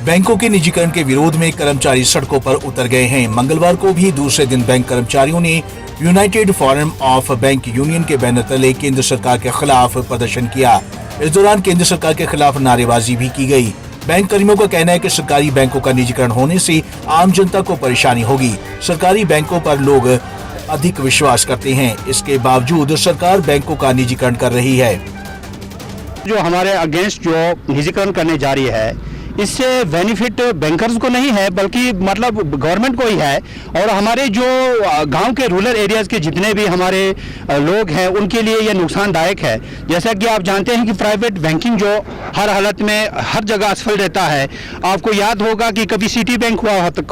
बैंकों के निजीकरण के विरोध में कर्मचारी सड़कों पर उतर गए हैं। मंगलवार को भी दूसरे दिन बैंक कर्मचारियों ने United forum of bank union के बैनर तले केंद्र सरकार के खिलाफ प्रदर्शन किया। इस दौरान केंद्र सरकार के खिलाफ नारेबाजी भी की गई। बैंक कर्मियों का कहना है कि सरकारी बैंकों का निजीकरण होने से आम जनता को परेशानी होगी। सरकारी बैंकों पर लोग अधिक विश्वास करते हैं, इसके बावजूद सरकार बैंकों का निजीकरण कर रही है। जो हमारे अगेंस्ट जो निजीकरण करने जा रही है, इससे बेनिफिट बैंकर्स को नहीं है बल्कि मतलब गवर्नमेंट को ही है। और हमारे जो गांव के रूरल एरियाज के जितने भी हमारे लोग हैं उनके लिए ये नुकसानदायक है। जैसा कि आप जानते हैं कि प्राइवेट बैंकिंग जो हर हालत में हर जगह असफल रहता है। आपको याद होगा कि कभी सिटी बैंक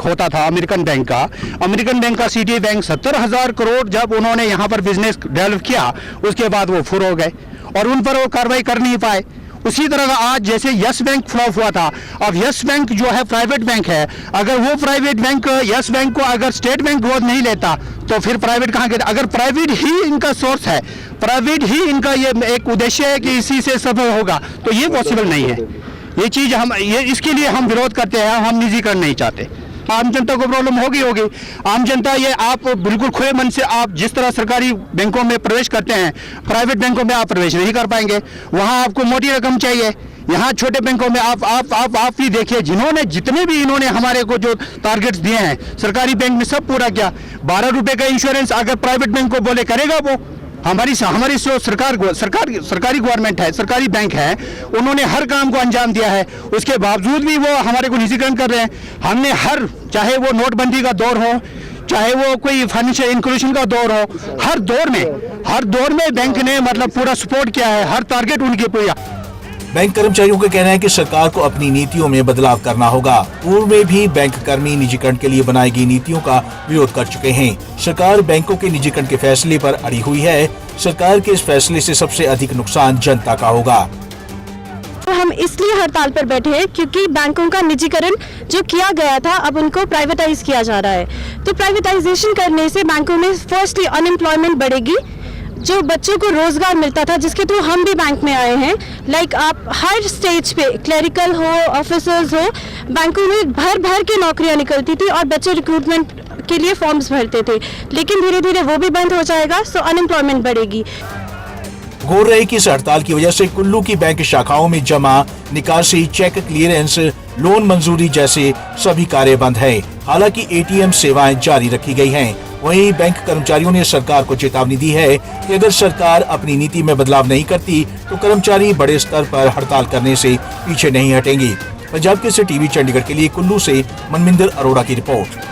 होता था अमेरिकन बैंक का सिटी बैंक 70,000 करोड़ जब उन्होंने यहाँ पर बिजनेस डेवलप किया, उसके बाद वो फुर हो गए और उन पर वो कार्रवाई कर नहीं पाए। उसी तरह का आज जैसे यस बैंक फ्लॉप हुआ था, अब यस बैंक जो है प्राइवेट बैंक है, अगर वो प्राइवेट बैंक यस बैंक को अगर स्टेट बैंक गोद नहीं लेता तो फिर प्राइवेट कहाँ के? अगर प्राइवेट ही इनका सोर्स है, प्राइवेट ही इनका ये एक उद्देश्य है कि इसी से सब होगा, तो ये पॉसिबल नहीं है। ये चीज़ इसके लिए हम विरोध करते हैं। हम निजीकरण नहीं चाहते। आम जनता को प्रॉब्लम होगी। आम जनता ये आप बिल्कुल खुले मन से आप जिस तरह सरकारी बैंकों में प्रवेश करते हैं, प्राइवेट बैंकों में आप प्रवेश नहीं कर पाएंगे। वहाँ आपको मोटी रकम चाहिए। यहाँ छोटे बैंकों में आप ही देखिए, जितने भी इन्होंने हमारे को जो टारगेट्स दिए हैं सरकारी बैंक में सब पूरा किया। 12 रुपए का इंश्योरेंस अगर प्राइवेट बैंक को बोले करेगा वो? हमारी जो सरकारी गवर्नमेंट है, सरकारी बैंक है, उन्होंने हर काम को अंजाम दिया है। उसके बावजूद भी वो हमारे को निजीकरण कर रहे हैं। हमने चाहे वो नोटबंदी का दौर हो, चाहे वो कोई फाइनेंशियल इंक्लूजन का दौर हो, हर दौर में बैंक ने मतलब पूरा सपोर्ट किया है, हर टारगेट उनकी पूरा। बैंक कर्मचारियों का कहना है कि सरकार को अपनी नीतियों में बदलाव करना होगा। पूर्व में भी बैंक कर्मी निजीकरण के लिए बनाई गई नीतियों का विरोध कर चुके हैं। सरकार बैंकों के निजीकरण के फैसले पर अड़ी हुई है। सरकार के इस फैसले से सबसे अधिक नुकसान जनता का होगा। हम इसलिए हड़ताल पर बैठे हैं क्योंकि बैंकों का निजीकरण जो किया गया था अब उनको प्राइवेटाइज किया जा रहा है। तो प्राइवेटाइजेशन करने से बैंकों में फर्स्टली अनएम्प्लॉयमेंट बढ़ेगी, जो बच्चों को रोजगार मिलता था जिसके थ्रू हम भी बैंक में आए हैं। लाइक आप हर स्टेज पे क्लरिकल हो, ऑफिसर्स हो, बैंकों में भर के नौकरियां निकलती थी और बच्चे रिक्रूटमेंट के लिए फॉर्म्स भरते थे, लेकिन धीरे धीरे वो भी बंद हो जाएगा, सो अनएम्प्लॉयमेंट बढ़ेगी। गौर रहे कि इस हड़ताल की वजह से कुल्लू की बैंक शाखाओं में जमा, निकासी, चेक क्लियरेंस, लोन मंजूरी जैसे सभी कार्य बंद है। हालांकि एटीएम सेवाएं जारी रखी गई हैं। वहीं बैंक कर्मचारियों ने सरकार को चेतावनी दी है कि अगर सरकार अपनी नीति में बदलाव नहीं करती तो कर्मचारी बड़े स्तर पर हड़ताल करने से पीछे नहीं हटेंगे। पंजाब केसरी टीवी चंडीगढ़ के लिए कुल्लू से मनमिंदर अरोड़ा की रिपोर्ट।